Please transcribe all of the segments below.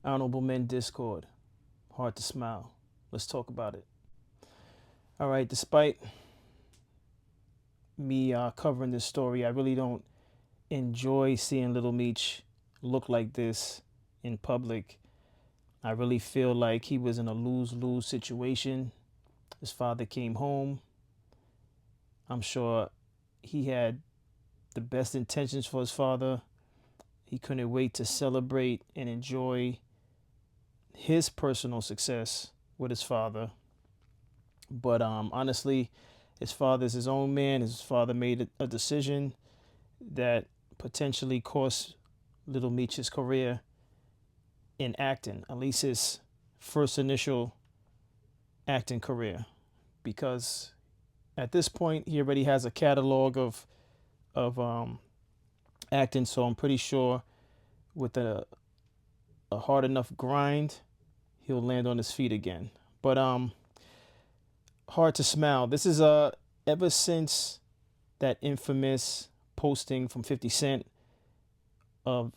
Honorable Men Discord. Hard to smile. Let's talk about it. All right, despite me covering this story, I really don't enjoy seeing Little Meech look like this in public. I really feel like he was in a lose-lose situation. His father came home. I'm sure he had the best intentions for his father. He couldn't wait to celebrate and enjoy his personal success with his father. But honestly, his father's his own man. His father made a decision that potentially cost Little Meech his career in acting, at least his first initial acting career, because at this point he already has a catalog of acting. So I'm pretty sure with a hard enough grind, he'll land on his feet again. But hard to smile. This is ever since that infamous posting from 50 Cent of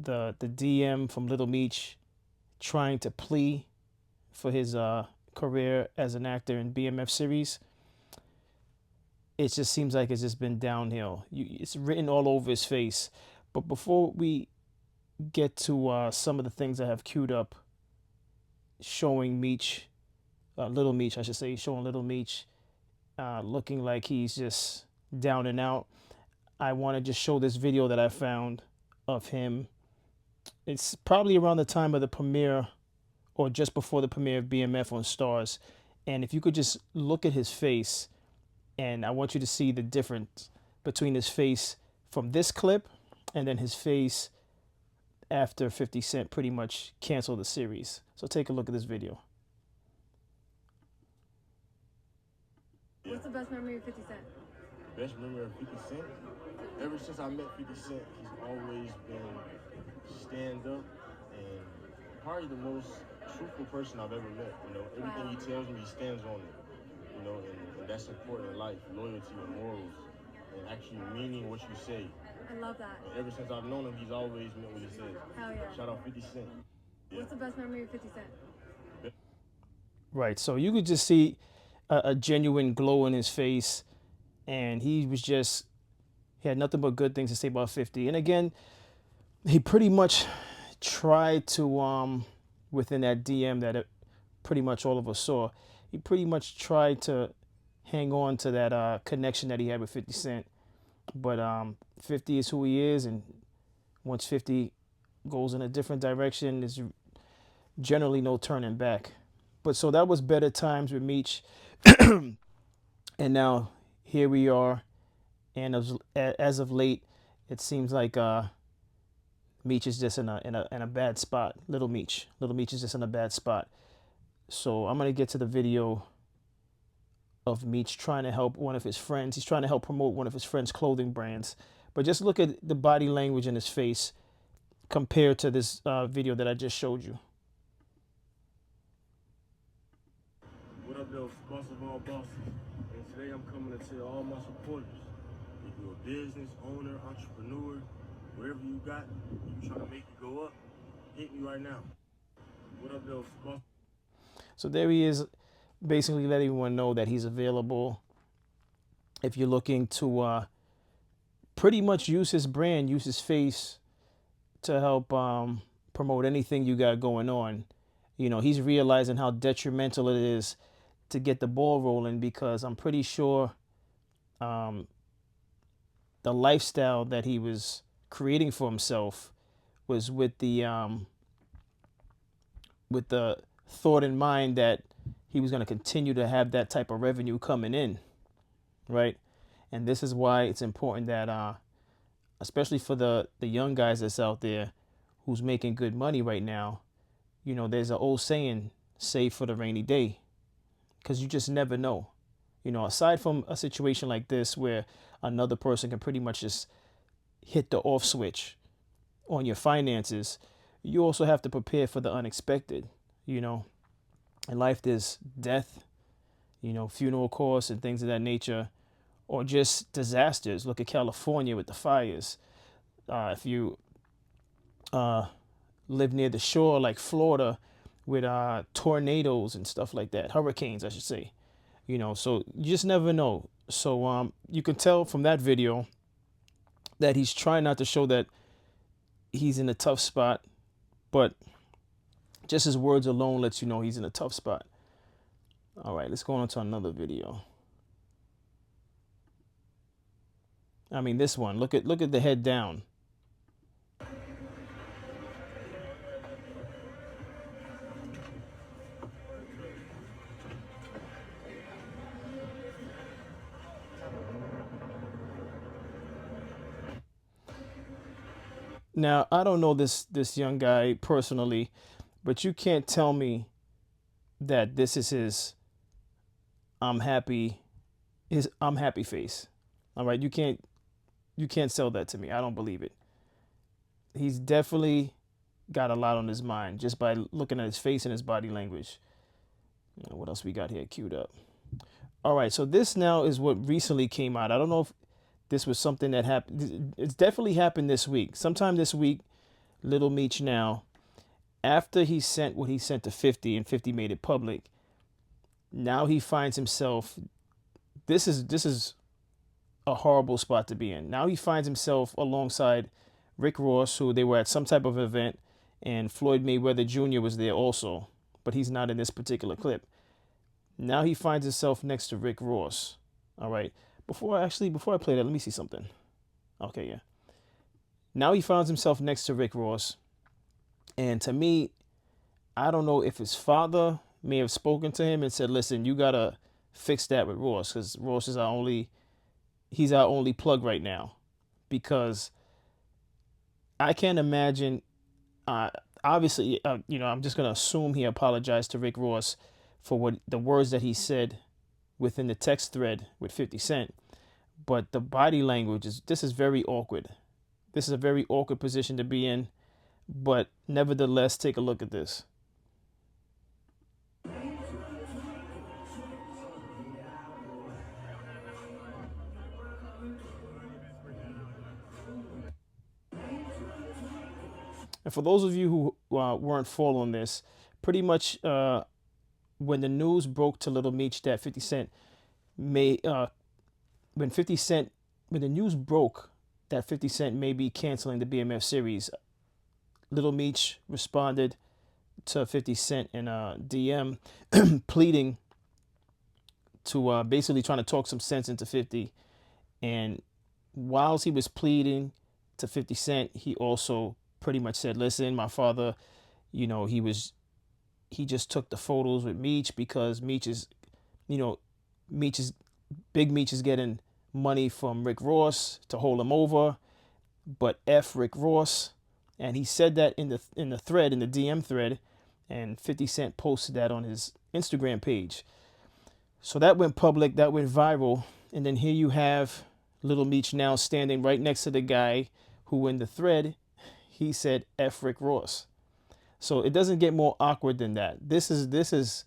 the DM from Little Meech trying to plea for his career as an actor in BMF series. It just seems like it's just been downhill. It's written all over his face. But before we get to some of the things I have queued up showing Meech, Little Meech, I should say, showing Little Meech looking like he's just down and out, I want to just show this video that I found of him. It's probably around the time of the premiere or just before the premiere of BMF on Stars. And if you could just look at his face, and I want you to see the difference between his face from this clip and then his face after 50 Cent pretty much canceled the series. So take a look at this video. What's the best memory of 50 Cent? Best memory of 50 Cent? Ever since I met 50 Cent, he's always been stand up and probably the most truthful person I've ever met. You know, everything he tells me, he stands on it. You know, and that's important in life, loyalty and morals, and actually meaning what you say. I love that. And ever since I've known him, he's always meant what he says. Hell yeah. Shout out 50 Cent. Yeah. What's the best memory of 50 Cent? Right, so you could just see a genuine glow in his face, and he had nothing but good things to say about 50. And again, he pretty much tried to, within that DM that pretty much all of us saw, he pretty much tried to hang on to that connection that he had with 50 Cent. But 50 is who he is, and once 50 goes in a different direction, there's generally no turning back. But so that was better times with Meech. And now here we are, and as of late, it seems like Meech is just in a bad spot. Little Meech is just in a bad spot. So I'm gonna get to the video of Meech trying to help one of his friends. He's trying to help promote one of his friends' clothing brands. But just look at the body language in his face compared to this video that I just showed you. What up, though? Boss of all bosses. And today I'm coming to tell all my supporters, if you're a business owner, entrepreneur, wherever you got, you trying to make it go up, hit me right now. What up, though? Boss. So there he is, basically letting everyone know that he's available if you're looking to pretty much use his brand, use his face to help promote anything you got going on. You know, he's realizing how detrimental it is to get the ball rolling, because I'm pretty sure the lifestyle that he was creating for himself was with the thought in mind that he was going to continue to have that type of revenue coming in, right? And this is why it's important that, especially for the young guys that's out there who's making good money right now, you know, there's an old saying, save for the rainy day, because you just never know. You know, aside from a situation like this where another person can pretty much just hit the off switch on your finances, you also have to prepare for the unexpected. You know, in life there's death, you know, funeral costs and things of that nature, or just disasters. Look at California with the fires. If you live near the shore like Florida with tornadoes and stuff like that, hurricanes, I should say. So you just never know. So you can tell from that video that he's trying not to show that he's in a tough spot, but just his words alone lets you know he's in a tough spot. All right, let's go on to another video. I mean, this one. Look at the head down. Now, I don't know this young guy personally, but you can't tell me that this is I'm happy his I'm happy face. All right, you can't sell that to me. I don't believe it. He's definitely got a lot on his mind just by looking at his face and his body language. What else we got here queued up? All right, so this now is what recently came out. I don't know if this was something that happened. It's definitely happened this week. Sometime this week, Lil Meech now, after he sent what he sent to 50 and 50 made it public, now he finds himself, this is a horrible spot to be in. Now he finds himself alongside Rick Ross, who they were at some type of event, and Floyd Mayweather Jr. was there also, but he's not in this particular clip. Now he finds himself next to Rick Ross. All right. Before I play that, let me see something. Okay, yeah. Now he finds himself next to Rick Ross. And to me, I don't know if his father may have spoken to him and said, listen, you got to fix that with Ross, because Ross is he's our only plug right now. Because I can't imagine, obviously, I'm just going to assume he apologized to Rick Ross for what the words that he said within the text thread with 50 Cent. But the body language this is very awkward. This is a very awkward position to be in. But nevertheless, take a look at this. And for those of you who weren't following this, pretty much when the news broke to Lil Meech that 50 Cent may when the news broke that 50 Cent may be canceling the BMF series, Lil Meech responded to 50 Cent in a DM pleading to basically trying to talk some sense into 50. And whilst he was pleading to 50 Cent, he also pretty much said, listen, my father, he just took the photos with Meech because Big Meech is getting money from Rick Ross to hold him over, but F Rick Ross. And he said that in the thread, in the DM thread, and 50 Cent posted that on his Instagram page. So that went public, that went viral. And then here you have Lil Meech now standing right next to the guy who in the thread, he said F Rick Ross. So it doesn't get more awkward than that. This is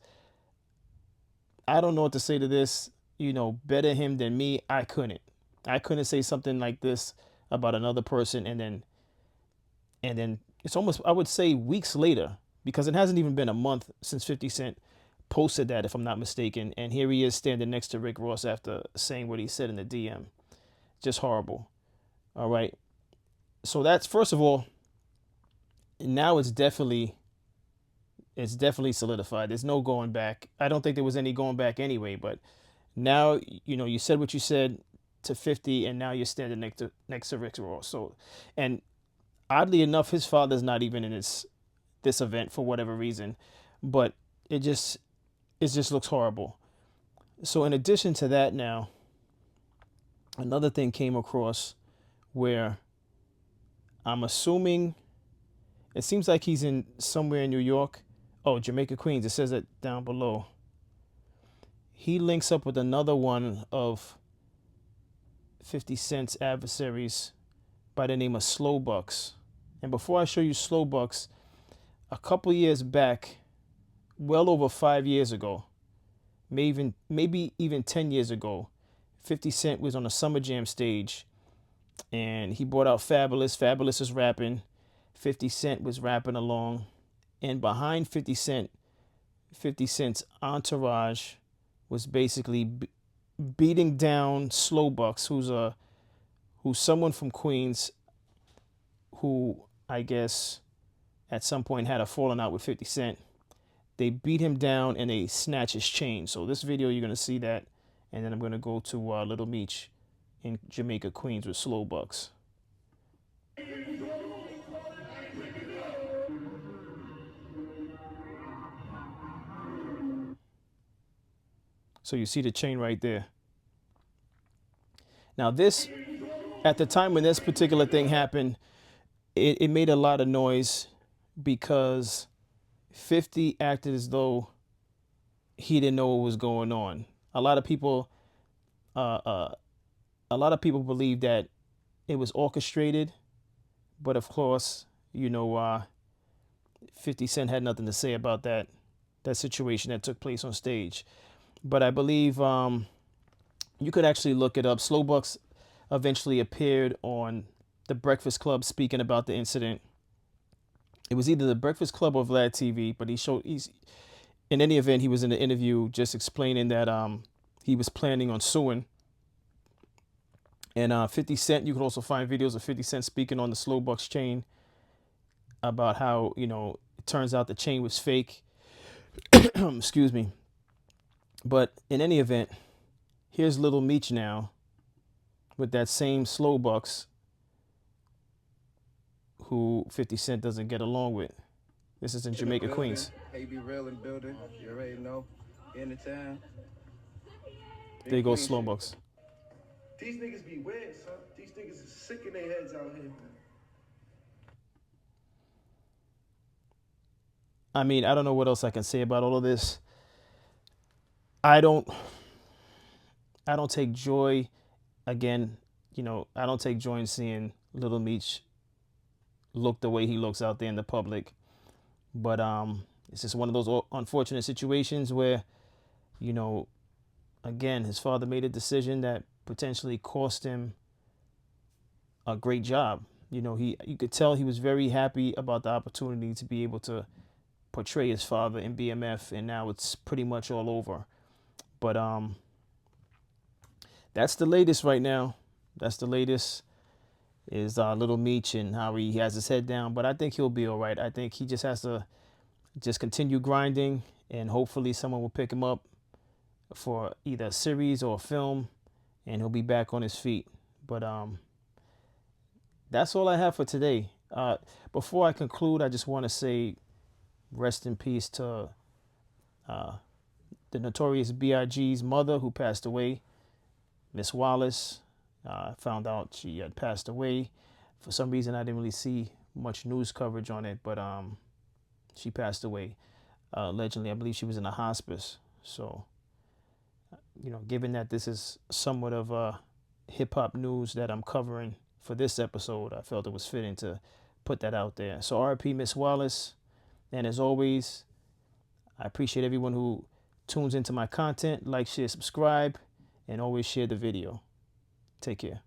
I don't know what to say to this. Better him than me. I couldn't say something like this about another person and then it's almost, I would say, weeks later, because it hasn't even been a month since 50 Cent posted that, if I'm not mistaken. And here he is standing next to Rick Ross after saying what he said in the DM. Just horrible. All right. So that's, first of all, now it's definitely solidified. There's no going back. I don't think there was any going back anyway, but now, you said what you said to 50 and now you're standing next to Rick Ross. So, and oddly enough, his father's not even in this event for whatever reason, but it just looks horrible. So in addition to that, now another thing came across where I'm assuming it seems like he's in somewhere in New York. Oh, Jamaica, Queens. It says it down below. He links up with another one of 50 Cent's adversaries by the name of Slow Bucks. And before I show you Slow Bucks, a couple years back, well over 5 years ago, maybe even 10 years ago, 50 Cent was on a Summer Jam stage and he brought out Fabulous. Fabulous is rapping. 50 Cent was rapping along, and behind 50 Cent's entourage was basically beating down Slow Bucks, who's someone from Queens who I guess at some point had a falling out with 50 Cent. They beat him down and they snatch his chain. So this video, you're going to see that. And then I'm going to go to Lil Meech in Jamaica, Queens with Slow Bucks. So you see the chain right there. Now this, at the time when this particular thing happened, it made a lot of noise because 50 acted as though he didn't know what was going on. A lot of people believe that it was orchestrated, but of course, 50 Cent had nothing to say about that situation that took place on stage. But I believe you could actually look it up. Slow Bucks eventually appeared on The Breakfast Club speaking about the incident. It was either The Breakfast Club or Vlad TV, but in any event, he was in an interview just explaining that he was planning on suing. And 50 Cent, you can also find videos of 50 Cent speaking on the Slow Bucks chain about how, it turns out the chain was fake. Excuse me. But in any event, here's Lil Meech now with that same Slow Bucks who 50 Cent doesn't get along with. This is in Jamaica, Queens. Hey, be real in building. You already know. In the town. There you go, Slow Bucks. These niggas be weird, son. These niggas is sick in their heads out here, man. I mean, I don't know what else I can say about all of this. I don't take joy, again, I don't take joy in seeing Lil Meech look the way he looks out there in the public. But it's just one of those unfortunate situations where, again, his father made a decision that potentially cost him a great job. You could tell he was very happy about the opportunity to be able to portray his father in BMF, and now it's pretty much all over. But that's the latest right now. That's the latest is Lil Meech and how he has his head down. But I think he'll be all right. I think he just has to just continue grinding, and hopefully someone will pick him up for either a series or a film, and he'll be back on his feet. But that's all I have for today. Before I conclude, I just want to say rest in peace to the Notorious B.I.G.'s mother, who passed away, Miss Wallace. I found out she had passed away. For some reason, I didn't really see much news coverage on it, but she passed away. Allegedly, I believe she was in a hospice. So, given that this is somewhat of hip-hop news that I'm covering for this episode, I felt it was fitting to put that out there. So RIP Miss Wallace. And as always, I appreciate everyone who tunes into my content. Like, share, subscribe, and always share the video. Take care.